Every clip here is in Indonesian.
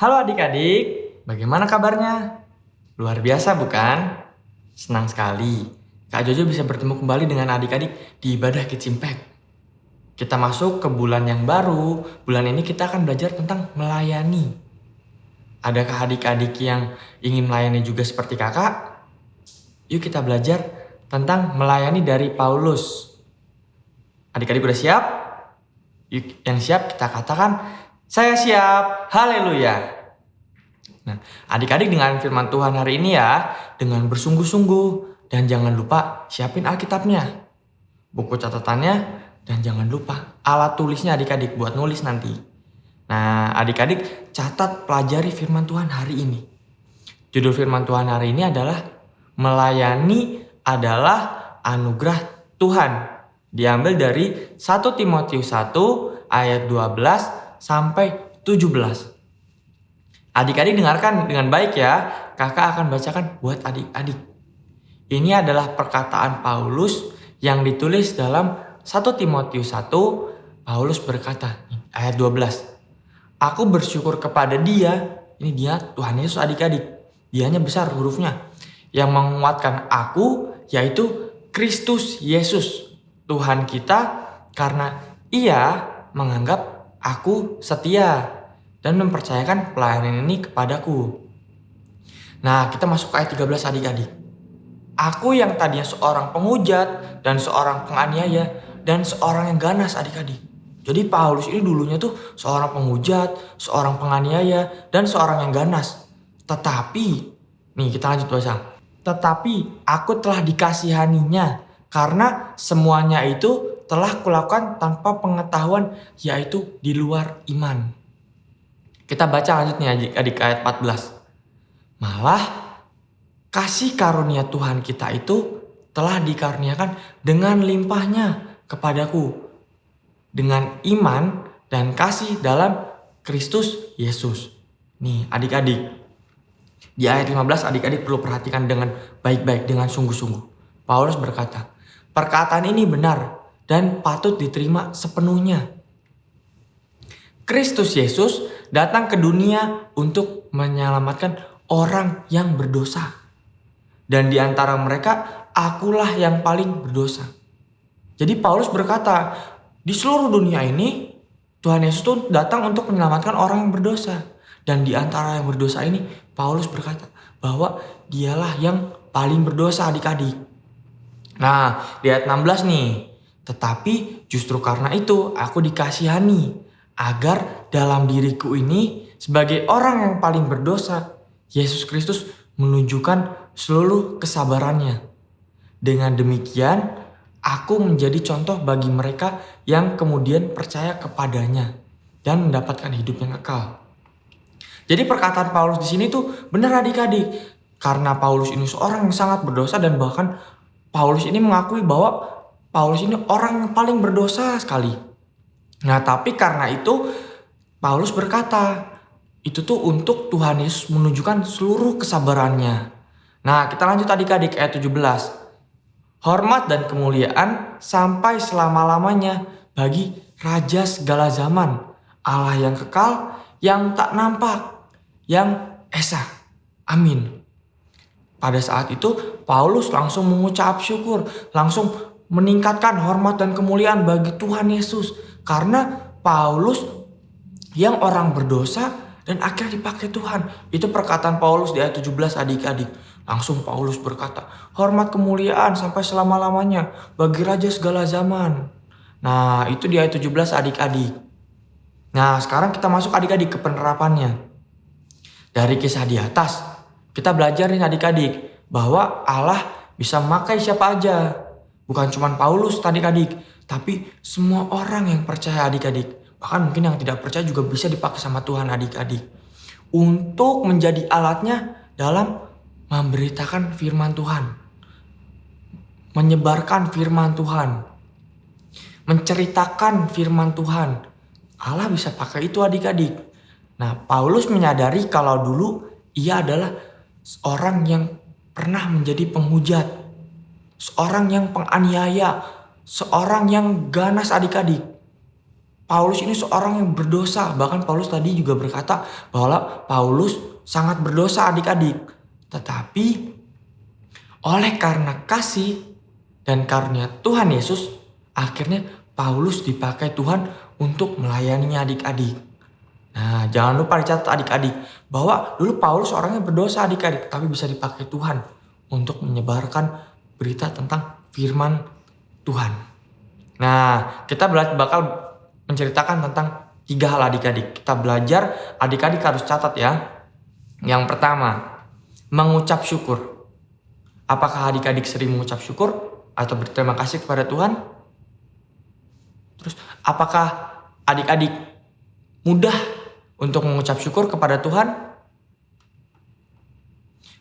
Halo adik-adik, bagaimana kabarnya? Luar biasa bukan? Senang sekali Kak Jojo bisa bertemu kembali dengan adik-adik di ibadah Kids Impact. Kita masuk ke bulan yang baru. Bulan ini kita akan belajar tentang melayani. Adakah adik-adik yang ingin melayani juga seperti kakak? Yuk kita belajar tentang melayani dari Paulus. Adik-adik udah siap? Yuk yang siap kita katakan, saya siap, haleluya. Nah, adik-adik dengan firman Tuhan hari ini ya, dengan bersungguh-sungguh. Dan jangan lupa siapin Alkitabnya, buku catatannya, dan jangan lupa alat tulisnya adik-adik buat nulis nanti. Nah, adik-adik catat pelajari firman Tuhan hari ini. Judul firman Tuhan hari ini adalah melayani adalah anugerah Tuhan. Diambil dari 1 Timotius 1 ayat 12 sampai 17. Adik-adik dengarkan dengan baik ya, kakak akan bacakan buat adik-adik. Ini adalah perkataan Paulus yang ditulis dalam 1 Timotius 1. Paulus berkata, ayat 12. Aku bersyukur kepada dia, ini dia Tuhan Yesus adik-adik. Dianya besar hurufnya. Yang menguatkan aku yaitu Kristus Yesus, Tuhan kita, karena ia menganggap aku setia dan mempercayakan pelayanan ini kepadaku. Nah, kita masuk ke ayat 13 adik-adik. Aku yang tadinya seorang penghujat dan seorang penganiaya dan seorang yang ganas adik-adik. Jadi Paulus ini dulunya tuh seorang penghujat, seorang penganiaya, dan seorang yang ganas. Tetapi, nih kita lanjut baca. Tetapi aku telah dikasihaninya karena semuanya itu telah kulakukan tanpa pengetahuan, yaitu di luar iman. Kita baca lanjutnya adik ayat 14. Malah kasih karunia Tuhan kita itu telah dikaruniakan dengan limpahnya kepadaku, dengan iman dan kasih dalam Kristus Yesus. Nih adik-adik, di ayat 15 adik-adik perlu perhatikan dengan baik-baik, dengan sungguh-sungguh. Paulus berkata, perkataan ini benar dan patut diterima sepenuhnya. Kristus Yesus datang ke dunia untuk menyelamatkan orang yang berdosa. Dan di antara mereka, akulah yang paling berdosa. Jadi Paulus berkata, di seluruh dunia ini, Tuhan Yesus itu datang untuk menyelamatkan orang yang berdosa. Dan di antara yang berdosa ini, Paulus berkata bahwa dialah yang paling berdosa adik-adik. Nah, di ayat 16 nih. Tetapi justru karena itu aku dikasihani, agar dalam diriku ini sebagai orang yang paling berdosa, Yesus Kristus menunjukkan seluruh kesabarannya. Dengan demikian, aku menjadi contoh bagi mereka yang kemudian percaya kepadanya dan mendapatkan hidup yang kekal. Jadi perkataan Paulus di sini tuh benar adik-adik. Karena Paulus ini seorang yang sangat berdosa dan bahkan Paulus ini mengakui bahwa Paulus ini orang yang paling berdosa sekali. Nah, tapi karena itu Paulus berkata, itu tuh untuk Tuhan Yesus menunjukkan seluruh kesabarannya. Nah, kita lanjut adik-adik ayat 17. Hormat dan kemuliaan sampai selama-lamanya bagi Raja segala zaman, Allah yang kekal, yang tak nampak, yang esa. Amin. Pada saat itu Paulus langsung mengucap syukur, langsung meningkatkan hormat dan kemuliaan bagi Tuhan Yesus. Karena Paulus yang orang berdosa dan akhirnya dipakai Tuhan. Itu perkataan Paulus di ayat 17 adik-adik. Langsung Paulus berkata, hormat kemuliaan sampai selama-lamanya bagi Raja segala zaman. Nah, itu di ayat 17 adik-adik. Nah, sekarang kita masuk adik-adik ke penerapannya. Dari kisah di atas, kita belajar nih adik-adik bahwa Allah bisa memakai siapa aja. Bukan cuma Paulus adik-adik, tapi semua orang yang percaya adik-adik. Bahkan mungkin yang tidak percaya juga bisa dipakai sama Tuhan adik-adik. Untuk menjadi alatnya dalam memberitakan firman Tuhan. Menyebarkan firman Tuhan. Menceritakan firman Tuhan. Allah bisa pakai itu adik-adik. Nah, Paulus menyadari kalau dulu ia adalah seorang yang pernah menjadi penghujat. Seorang yang penganiaya. Seorang yang ganas adik-adik. Paulus ini seorang yang berdosa. Bahkan Paulus tadi juga berkata bahwa Paulus sangat berdosa adik-adik. Tetapi oleh karena kasih dan karunia Tuhan Yesus, akhirnya Paulus dipakai Tuhan untuk melayaninya adik-adik. Nah, jangan lupa dicatat adik-adik bahwa dulu Paulus orangnya berdosa adik-adik, tapi bisa dipakai Tuhan untuk menyebarkan berita tentang firman Tuhan. Nah, kita bakal menceritakan tentang 3 hal adik-adik. Kita belajar, adik-adik harus catat ya. Yang pertama, mengucap syukur. Apakah adik-adik sering mengucap syukur atau berterima kasih kepada Tuhan? Terus, apakah adik-adik mudah untuk mengucap syukur kepada Tuhan?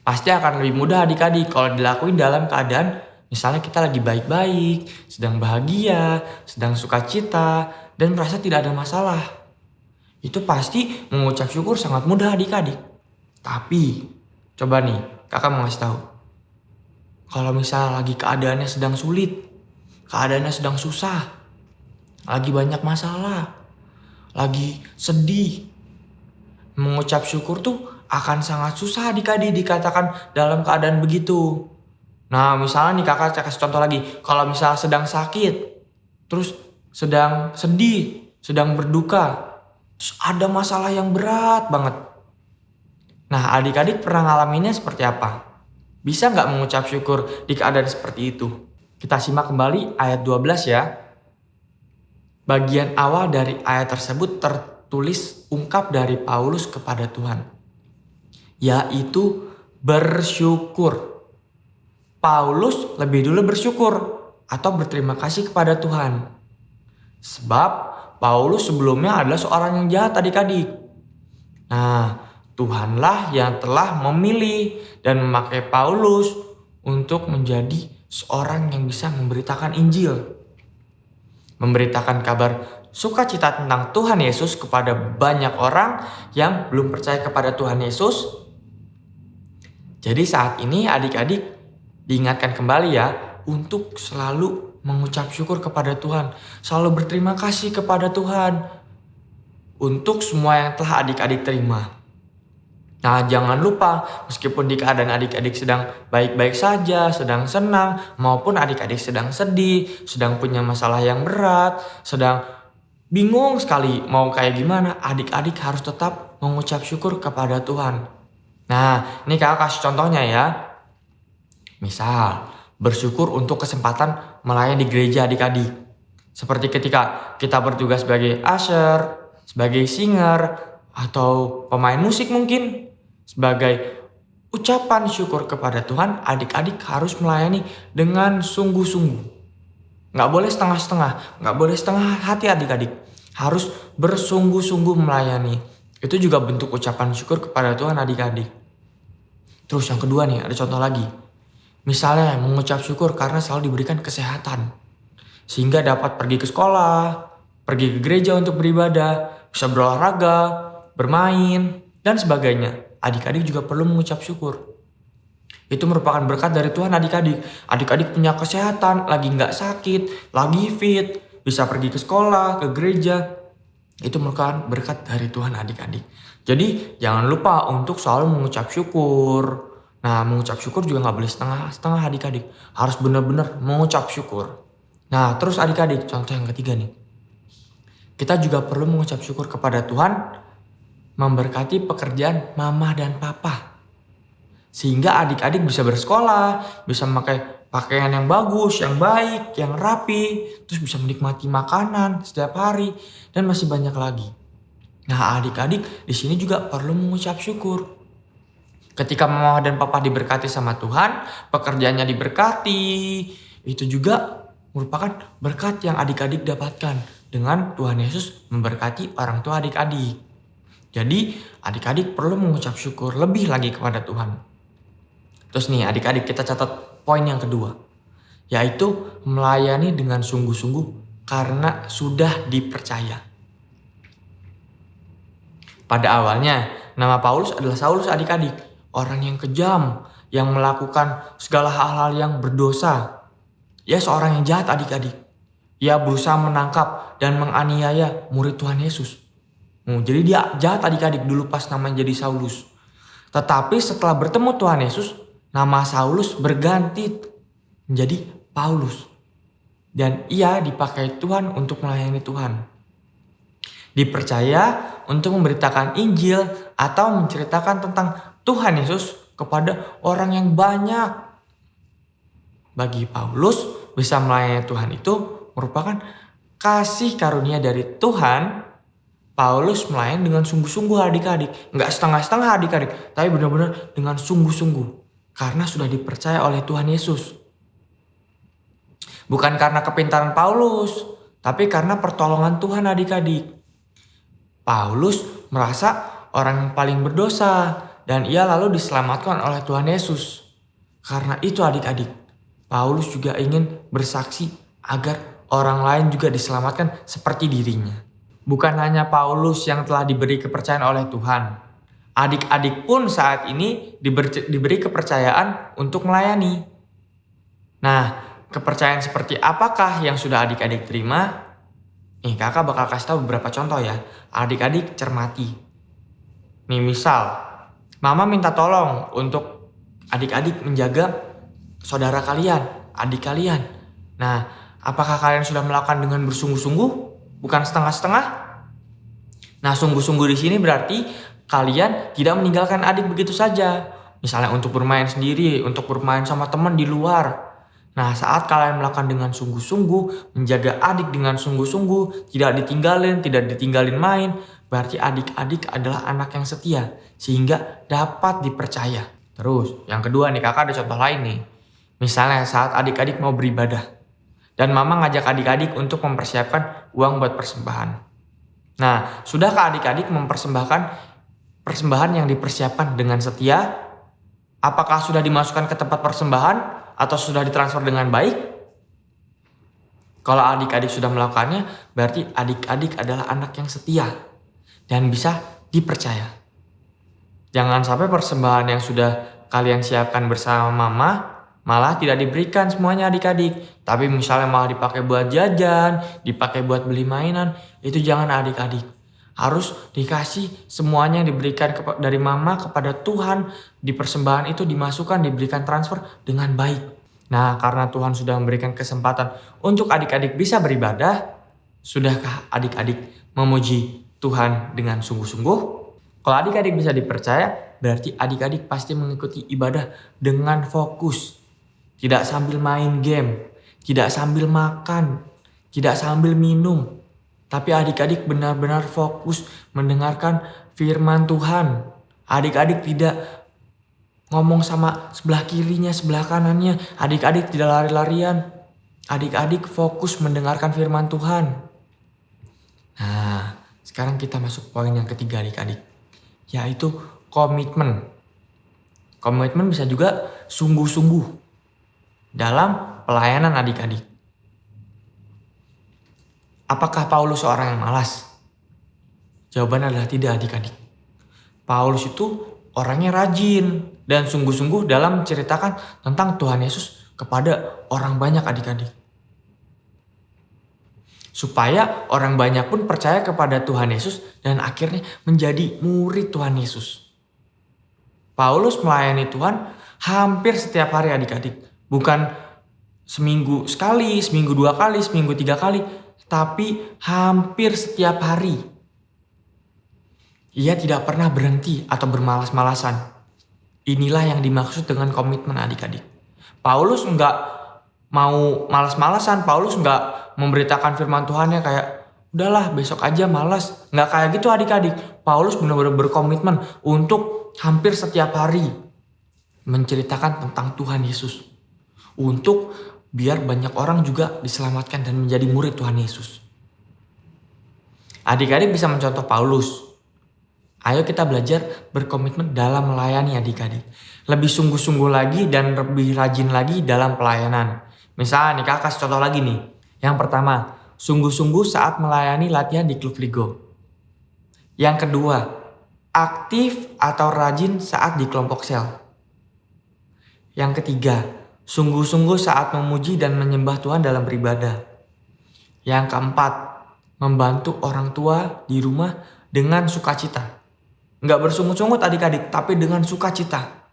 Pasti akan lebih mudah adik-adik kalau dilakuin dalam keadaan misalnya kita lagi baik-baik, sedang bahagia, sedang sukacita, dan merasa tidak ada masalah. Itu pasti mengucap syukur sangat mudah adik-adik. Tapi, coba nih, kakak mau ngasih tahu. Kalau misalnya lagi keadaannya sedang sulit, keadaannya sedang susah, lagi banyak masalah, lagi sedih, mengucap syukur tuh akan sangat susah adik-adik dikatakan dalam keadaan begitu. Nah, misalnya nih kakak kasih contoh lagi. Kalau misalnya sedang sakit, terus sedang sedih, sedang berduka, terus ada masalah yang berat banget. Nah, adik-adik pernah ngalaminnya seperti apa? Bisa nggak mengucap syukur di keadaan seperti itu? Kita simak kembali ayat 12 ya. Bagian awal dari ayat tersebut tertulis ungkap dari Paulus kepada Tuhan, yaitu bersyukur. Paulus lebih dulu bersyukur atau berterima kasih kepada Tuhan. Sebab Paulus sebelumnya adalah seorang yang jahat adik-adik. Nah, Tuhanlah yang telah memilih dan memakai Paulus untuk menjadi seorang yang bisa memberitakan Injil. Memberitakan kabar sukacita tentang Tuhan Yesus kepada banyak orang yang belum percaya kepada Tuhan Yesus. Jadi saat ini adik-adik diingatkan kembali ya untuk selalu mengucap syukur kepada Tuhan. Selalu berterima kasih kepada Tuhan untuk semua yang telah adik-adik terima. Nah, jangan lupa meskipun di keadaan adik-adik sedang baik-baik saja, sedang senang, maupun adik-adik sedang sedih, sedang punya masalah yang berat, sedang bingung sekali mau kayak gimana, adik-adik harus tetap mengucap syukur kepada Tuhan. Nah, ini kakak kasih contohnya ya. Misal, bersyukur untuk kesempatan melayani di gereja adik-adik. Seperti ketika kita bertugas sebagai usher, sebagai singer, atau pemain musik mungkin. Sebagai ucapan syukur kepada Tuhan, adik-adik harus melayani dengan sungguh-sungguh. Nggak boleh setengah-setengah, nggak boleh setengah hati adik-adik. Harus bersungguh-sungguh melayani. Itu juga bentuk ucapan syukur kepada Tuhan adik-adik. Terus yang kedua nih, ada contoh lagi. Misalnya mengucap syukur karena selalu diberikan kesehatan. Sehingga dapat pergi ke sekolah, pergi ke gereja untuk beribadah, bisa berolahraga, bermain, dan sebagainya. Adik-adik juga perlu mengucap syukur. Itu merupakan berkat dari Tuhan adik-adik. Adik-adik punya kesehatan, lagi nggak sakit, lagi fit, bisa pergi ke sekolah, ke gereja. Itu merupakan berkat dari Tuhan adik-adik. Jadi jangan lupa untuk selalu mengucap syukur. Nah, mengucap syukur juga nggak boleh setengah-setengah adik-adik. Harus benar-benar mengucap syukur. Nah, terus adik-adik, contoh yang ketiga nih. Kita juga perlu mengucap syukur kepada Tuhan memberkati pekerjaan mama dan papa. Sehingga adik-adik bisa bersekolah, bisa memakai pakaian yang bagus, yang baik, yang rapi, terus bisa menikmati makanan setiap hari, dan masih banyak lagi. Nah, adik-adik di sini juga perlu mengucap syukur. Ketika mama dan papa diberkati sama Tuhan, pekerjaannya diberkati, itu juga merupakan berkat yang adik-adik dapatkan dengan Tuhan Yesus memberkati orang tua adik-adik. Jadi adik-adik perlu mengucap syukur lebih lagi kepada Tuhan. Terus nih adik-adik kita catat poin yang kedua. Yaitu melayani dengan sungguh-sungguh karena sudah dipercaya. Pada awalnya nama Paulus adalah Saulus adik-adik. Orang yang kejam, yang melakukan segala hal-hal yang berdosa. Ya seorang yang jahat adik-adik. Ia berusaha menangkap dan menganiaya murid Tuhan Yesus. Jadi dia jahat adik-adik dulu pas namanya jadi Saulus. Tetapi setelah bertemu Tuhan Yesus, nama Saulus berganti menjadi Paulus. Dan ia dipakai Tuhan untuk melayani Tuhan. Dipercaya untuk memberitakan Injil atau menceritakan tentang Tuhan Yesus kepada orang yang banyak. Bagi Paulus, bisa melayani Tuhan itu merupakan kasih karunia dari Tuhan. Paulus melayani dengan sungguh-sungguh adik-adik. Nggak setengah-setengah adik-adik, tapi benar-benar dengan sungguh-sungguh. Karena sudah dipercaya oleh Tuhan Yesus. Bukan karena kepintaran Paulus, tapi karena pertolongan Tuhan adik-adik. Paulus merasa orang yang paling berdosa dan ia lalu diselamatkan oleh Tuhan Yesus. Karena itu adik-adik, Paulus juga ingin bersaksi agar orang lain juga diselamatkan seperti dirinya. Bukan hanya Paulus yang telah diberi kepercayaan oleh Tuhan. Adik-adik pun saat ini diberi kepercayaan untuk melayani. Nah, kepercayaan seperti apakah yang sudah adik-adik terima? Kakak bakal kasih tahu beberapa contoh ya. Adik-adik cermati. Nih misal, mama minta tolong untuk adik-adik menjaga saudara kalian, adik kalian. Nah, apakah kalian sudah melakukan dengan bersungguh-sungguh? Bukan setengah-setengah? Nah, sungguh-sungguh di sini berarti kalian tidak meninggalkan adik begitu saja. Misalnya untuk bermain sendiri, untuk bermain sama teman di luar. Nah, saat kalian melakukan dengan sungguh-sungguh, menjaga adik dengan sungguh-sungguh, tidak ditinggalin main, berarti adik-adik adalah anak yang setia, sehingga dapat dipercaya. Terus, yang kedua nih, kakak ada contoh lain nih. Misalnya saat adik-adik mau beribadah, dan mama ngajak adik-adik untuk mempersiapkan uang buat persembahan. Nah, sudahkah adik-adik mempersembahkan persembahan yang dipersiapkan dengan setia? Apakah sudah dimasukkan ke tempat persembahan? Atau sudah ditransfer dengan baik? Kalau adik-adik sudah melakukannya, berarti adik-adik adalah anak yang setia dan bisa dipercaya. Jangan sampai persembahan yang sudah kalian siapkan bersama mama malah tidak diberikan semuanya adik-adik. Tapi misalnya malah dipakai buat jajan, dipakai buat beli mainan, itu jangan adik-adik. Harus dikasih semuanya yang diberikan dari mama kepada Tuhan. Di persembahan itu dimasukkan, diberikan transfer dengan baik. Nah, karena Tuhan sudah memberikan kesempatan untuk adik-adik bisa beribadah, sudahkah adik-adik memuji Tuhan dengan sungguh-sungguh? Kalau adik-adik bisa dipercaya, berarti adik-adik pasti mengikuti ibadah dengan fokus. Tidak sambil main game, tidak sambil makan, tidak sambil minum. Tapi adik-adik benar-benar fokus mendengarkan firman Tuhan. Adik-adik tidak ngomong sama sebelah kirinya, sebelah kanannya. Adik-adik tidak lari-larian. Adik-adik fokus mendengarkan firman Tuhan. Nah, sekarang kita masuk poin yang ketiga adik-adik. Yaitu komitmen. Komitmen bisa juga sungguh-sungguh dalam pelayanan adik-adik. Apakah Paulus seorang yang malas? Jawabannya adalah tidak adik-adik. Paulus itu orangnya rajin dan sungguh-sungguh dalam menceritakan tentang Tuhan Yesus kepada orang banyak adik-adik. Supaya orang banyak pun percaya kepada Tuhan Yesus dan akhirnya menjadi murid Tuhan Yesus. Paulus melayani Tuhan hampir setiap hari adik-adik. Bukan seminggu sekali, seminggu 2 kali, seminggu 3 kali. Tapi hampir setiap hari. Ia tidak pernah berhenti atau bermalas-malasan. Inilah yang dimaksud dengan komitmen adik-adik. Paulus nggak mau malas-malasan. Paulus nggak memberitakan firman Tuhannya kayak udahlah besok aja malas. Nggak kayak gitu adik-adik. Paulus benar-benar berkomitmen untuk hampir setiap hari menceritakan tentang Tuhan Yesus. Untuk biar banyak orang juga diselamatkan dan menjadi murid Tuhan Yesus. Adik-adik bisa mencontoh Paulus. Ayo kita belajar berkomitmen dalam melayani adik-adik. Lebih sungguh-sungguh lagi dan lebih rajin lagi dalam pelayanan. Misalnya nih kakak kasih contoh lagi nih. Yang pertama, sungguh-sungguh saat melayani latihan di klub Ligo. Yang kedua, aktif atau rajin saat di kelompok sel. Yang ketiga, sungguh-sungguh saat memuji dan menyembah Tuhan dalam beribadah. Yang keempat, membantu orang tua di rumah dengan sukacita. Nggak bersungut-sungut adik-adik, tapi dengan sukacita.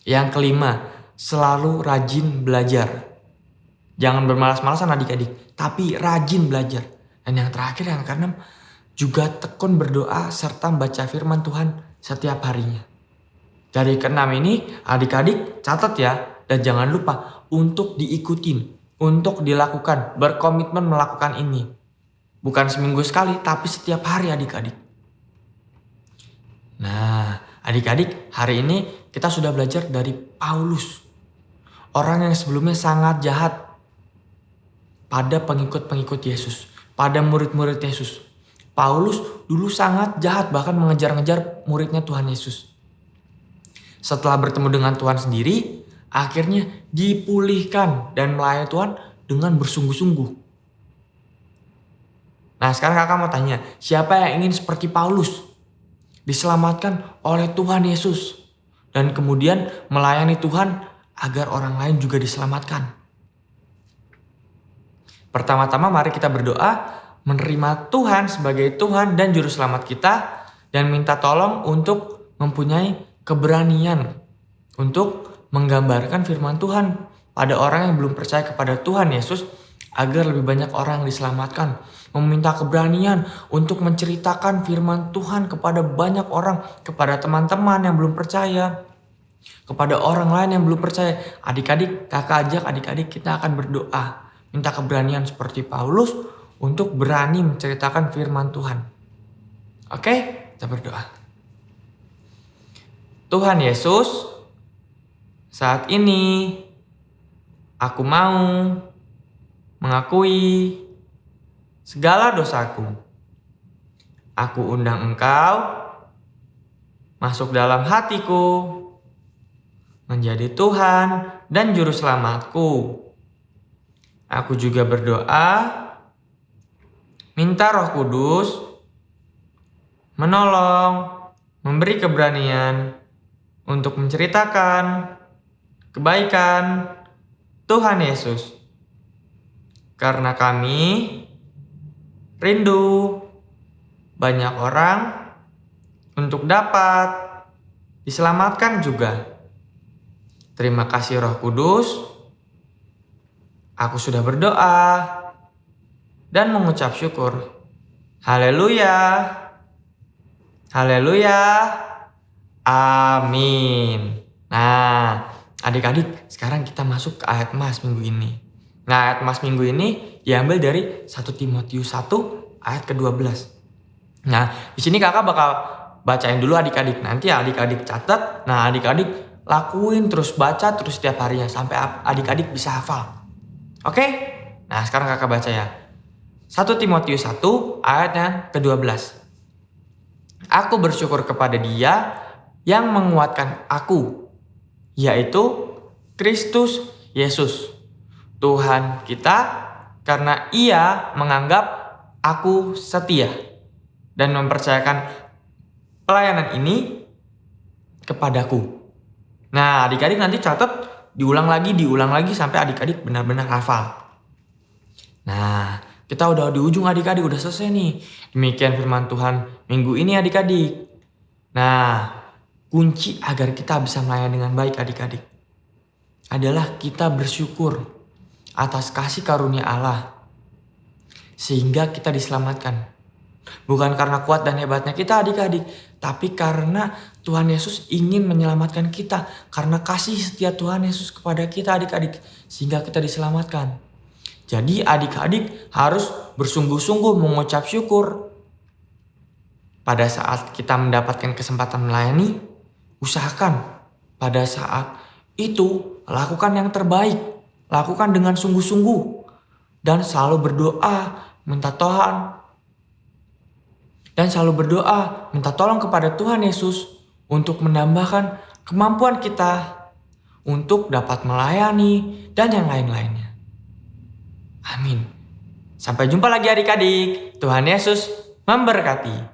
Yang kelima, selalu rajin belajar. Jangan bermalas-malasan adik-adik, tapi rajin belajar. Dan yang terakhir, yang keenam, juga tekun berdoa serta baca firman Tuhan setiap harinya. Dari keenam ini adik-adik catat ya, dan jangan lupa untuk diikutin, untuk dilakukan, berkomitmen melakukan ini. Bukan seminggu sekali, tapi setiap hari adik-adik. Nah, adik-adik, hari ini kita sudah belajar dari Paulus. Orang yang sebelumnya sangat jahat pada pengikut-pengikut Yesus, pada murid-murid Yesus. Paulus dulu sangat jahat, bahkan mengejar-ngejar muridnya Tuhan Yesus. Setelah bertemu dengan Tuhan sendiri, akhirnya dipulihkan dan melayani Tuhan dengan bersungguh-sungguh. Nah, sekarang kakak mau tanya, siapa yang ingin seperti Paulus? Diselamatkan oleh Tuhan Yesus dan kemudian melayani Tuhan agar orang lain juga diselamatkan. Pertama-tama mari kita berdoa menerima Tuhan sebagai Tuhan dan Juru Selamat kita dan minta tolong untuk mempunyai keberanian untuk menggambarkan firman Tuhan pada orang yang belum percaya kepada Tuhan Yesus agar lebih banyak orang yang diselamatkan. Meminta keberanian untuk menceritakan firman Tuhan kepada banyak orang, kepada teman-teman yang belum percaya, kepada orang lain yang belum percaya. Adik-adik, kakak ajak adik-adik kita akan berdoa. Minta keberanian seperti Paulus untuk berani menceritakan firman Tuhan. Oke, kita berdoa. Tuhan Yesus, saat ini aku mau mengakui segala dosaku. Aku undang Engkau masuk dalam hatiku, menjadi Tuhan dan Juru Selamatku. Aku juga berdoa, minta Roh Kudus menolong, memberi keberanian untuk menceritakan kebaikan Tuhan Yesus. Karena kami rindu banyak orang untuk dapat diselamatkan juga. Terima kasih Roh Kudus. Aku sudah berdoa dan mengucap syukur. Haleluya. Haleluya. Amin. Nah, adik-adik, sekarang kita masuk ke ayat emas minggu ini. Nah, ayat emas minggu ini diambil dari 1 Timotius 1 ayat ke-12. Nah, di sini kakak bakal bacain dulu adik-adik. Nanti adik-adik catat. Nah, adik-adik lakuin terus, baca terus setiap harinya sampai adik-adik bisa hafal. Oke? Nah, sekarang kakak baca ya. 1 Timotius 1 ayat yang ke-12. Aku bersyukur kepada Dia yang menguatkan aku, yaitu Kristus Yesus, Tuhan kita, karena Ia menganggap aku setia dan mempercayakan pelayanan ini kepadaku. Nah, adik-adik nanti catat, diulang lagi sampai adik-adik benar-benar hafal. Nah, kita udah di ujung adik-adik, udah selesai nih. Demikian firman Tuhan minggu ini adik-adik. Nah, kunci agar kita bisa melayani dengan baik adik-adik adalah kita bersyukur atas kasih karunia Allah sehingga kita diselamatkan. Bukan karena kuat dan hebatnya kita adik-adik, tapi karena Tuhan Yesus ingin menyelamatkan kita. Karena kasih setia Tuhan Yesus kepada kita adik-adik, sehingga kita diselamatkan. Jadi adik-adik harus bersungguh-sungguh mengucap syukur. Pada saat kita mendapatkan kesempatan melayani, usahakan pada saat itu lakukan yang terbaik. Lakukan dengan sungguh-sungguh. Dan selalu berdoa, minta Tuhan. Dan selalu berdoa, minta tolong kepada Tuhan Yesus untuk menambahkan kemampuan kita untuk dapat melayani dan yang lain-lainnya. Amin. Sampai jumpa lagi adik-adik. Tuhan Yesus memberkati.